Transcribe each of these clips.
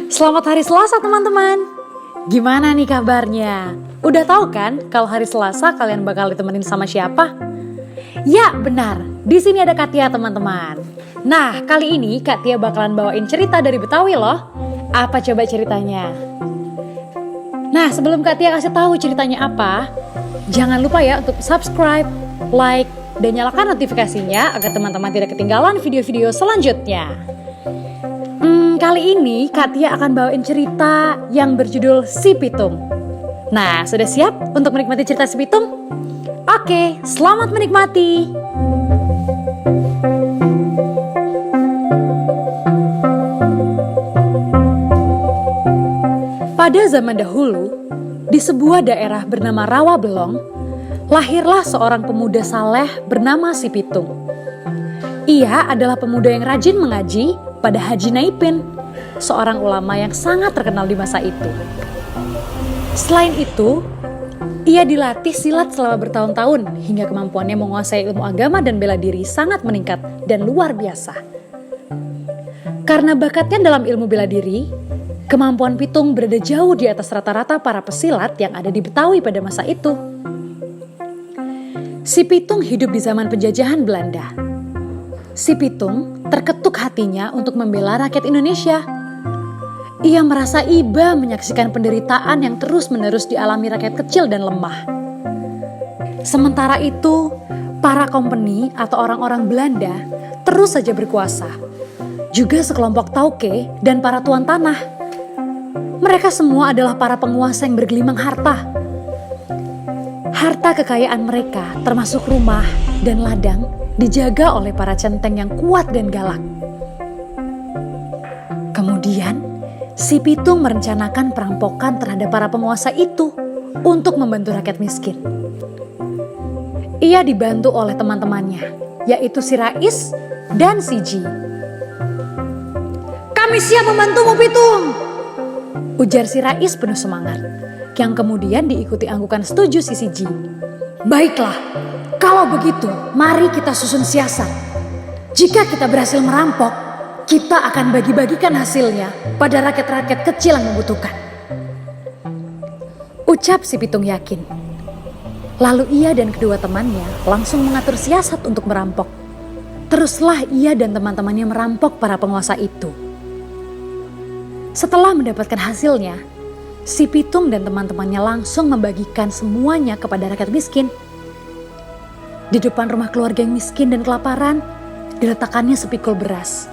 Selamat hari Selasa teman-teman. Gimana nih kabarnya? Udah tahu kan kalau hari Selasa kalian bakal ditemenin sama siapa? Ya benar, di sini ada Katia teman-teman. Nah kali ini Katia bakalan bawain cerita dari Betawi loh. Apa coba ceritanya? Nah sebelum Katia kasih tahu ceritanya apa, jangan lupa ya untuk subscribe, like, dan nyalakan notifikasinya agar teman-teman tidak ketinggalan video-video selanjutnya. Kali ini Katia akan bawain cerita yang berjudul Si Pitung. Nah, sudah siap untuk menikmati cerita Si Pitung? Oke, selamat menikmati. Pada zaman dahulu, di sebuah daerah bernama Rawabelong, lahirlah seorang pemuda saleh bernama Si Pitung. Ia adalah pemuda yang rajin mengaji pada Haji Naipin, seorang ulama yang sangat terkenal di masa itu. Selain itu, ia dilatih silat selama bertahun-tahun hingga kemampuannya menguasai ilmu agama dan bela diri sangat meningkat dan luar biasa. Karena bakatnya dalam ilmu bela diri, kemampuan Pitung berada jauh di atas rata-rata para pesilat yang ada di Betawi pada masa itu. Si Pitung hidup di zaman penjajahan Belanda. Si Pitung terketuk hatinya untuk membela rakyat Indonesia. Ia merasa iba menyaksikan penderitaan yang terus-menerus dialami rakyat kecil dan lemah. Sementara itu, para kompeni atau orang-orang Belanda terus saja berkuasa. Juga sekelompok tauke dan para tuan tanah. Mereka semua adalah para penguasa yang bergelimang harta. Harta kekayaan mereka termasuk rumah dan ladang dijaga oleh para centeng yang kuat dan galak. Kemudian, Si Pitung merencanakan perampokan terhadap para penguasa itu untuk membantu rakyat miskin. Ia dibantu oleh teman-temannya, yaitu si Rais dan si Ji. "Kami siap membantumu, Pitung!" ujar si Rais penuh semangat, yang kemudian diikuti anggukan setuju si Ji. "Baiklah, kalau begitu mari kita susun siasat. Jika kita berhasil merampok, kita akan bagi-bagikan hasilnya pada rakyat-rakyat kecil yang membutuhkan," ucap si Pitung yakin. Lalu ia dan kedua temannya langsung mengatur siasat untuk merampok. Teruslah ia dan teman-temannya merampok para penguasa itu. Setelah mendapatkan hasilnya, si Pitung dan teman-temannya langsung membagikan semuanya kepada rakyat miskin. Di depan rumah keluarga yang miskin dan kelaparan, diletakkannya sepikul beras.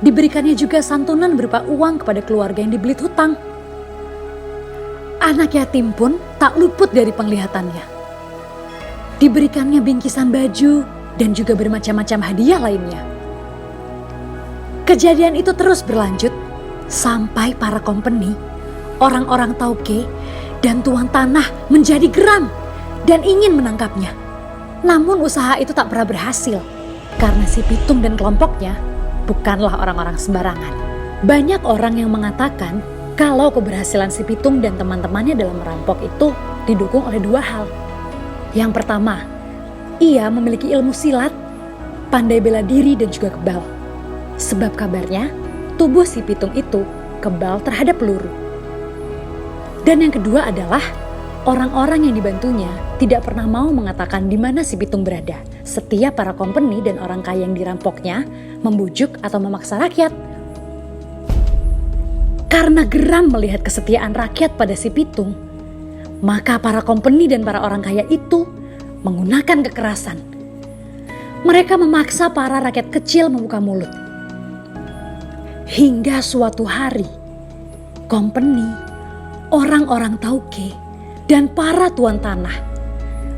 Diberikannya juga santunan berupa uang kepada keluarga yang dibelit hutang. Anak yatim pun tak luput dari penglihatannya. Diberikannya bingkisan baju dan juga bermacam-macam hadiah lainnya. Kejadian itu terus berlanjut sampai para kompeni, orang-orang tauke, dan tuan tanah menjadi geram dan ingin menangkapnya. Namun usaha itu tak pernah berhasil karena si Pitung dan kelompoknya bukanlah orang-orang sembarangan. Banyak orang yang mengatakan kalau keberhasilan si Pitung dan teman-temannya dalam merampok itu didukung oleh dua hal. Yang pertama, ia memiliki ilmu silat, pandai bela diri dan juga kebal. Sebab kabarnya tubuh si Pitung itu kebal terhadap peluru. Dan yang kedua adalah orang-orang yang dibantunya tidak pernah mau mengatakan di mana si Pitung berada. Setiap para kompeni dan orang kaya yang dirampoknya membujuk atau memaksa rakyat. Karena geram melihat kesetiaan rakyat pada si Pitung, maka para kompeni dan para orang kaya itu menggunakan kekerasan. Mereka memaksa para rakyat kecil membuka mulut. Hingga suatu hari, kompeni, orang-orang tauke, dan para tuan tanah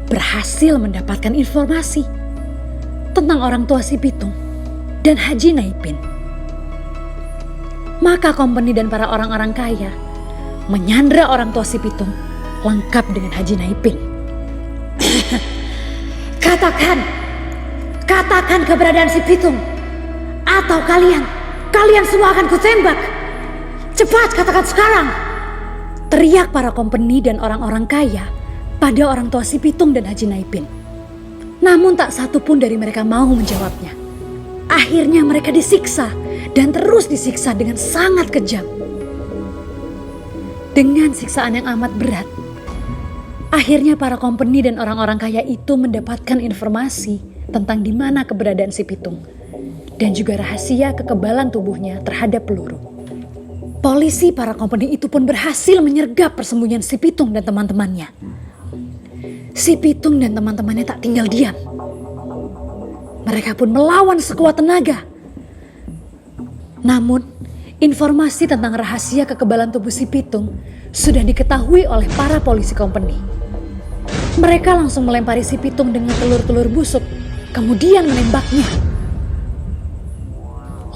berhasil mendapatkan informasi tentang orang tua si Pitung dan Haji Naipin. Maka kompeni dan para orang-orang kaya menyandra orang tua si Pitung lengkap dengan Haji Naipin. Katakan keberadaan si Pitung, atau kalian semua akan kutembak. Cepat katakan sekarang, teriak para kompeni dan orang-orang kaya pada orang tua si Pitung dan Haji Naipin. Namun tak satu pun dari mereka mau menjawabnya. Akhirnya mereka disiksa dan terus disiksa dengan sangat kejam. Dengan siksaan yang amat berat, akhirnya para company dan orang-orang kaya itu mendapatkan informasi tentang di mana keberadaan si Pitung dan juga rahasia kekebalan tubuhnya terhadap peluru. Polisi para company itu pun berhasil menyergap persembunyian si Pitung dan teman-temannya. Si Pitung dan teman-temannya tak tinggal diam. Mereka pun melawan sekuat tenaga. Namun, informasi tentang rahasia kekebalan tubuh si Pitung sudah diketahui oleh para polisi company. Mereka langsung melempari si Pitung dengan telur-telur busuk, kemudian menembaknya.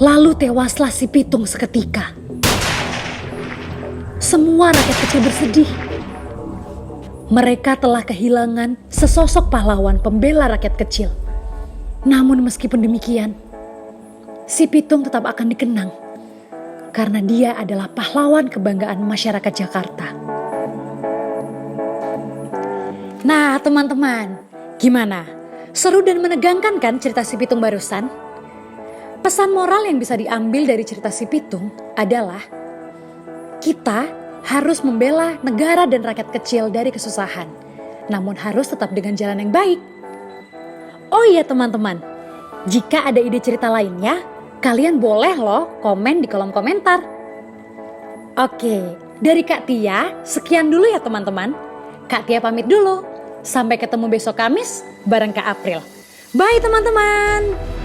Lalu tewaslah si Pitung seketika. Semua rakyat kecil bersedih. Mereka telah kehilangan sesosok pahlawan pembela rakyat kecil. Namun meskipun demikian, si Pitung tetap akan dikenang karena dia adalah pahlawan kebanggaan masyarakat Jakarta. Nah teman-teman, gimana? Seru dan menegangkan kan cerita si Pitung barusan? Pesan moral yang bisa diambil dari cerita si Pitung adalah kita harus membela negara dan rakyat kecil dari kesusahan, namun harus tetap dengan jalan yang baik. Oh iya teman-teman, jika ada ide cerita lainnya, kalian boleh loh komen di kolom komentar. Oke, dari Kak Tia, sekian dulu ya teman-teman. Kak Tia pamit dulu. Sampai ketemu besok Kamis bareng Kak April. Bye teman-teman.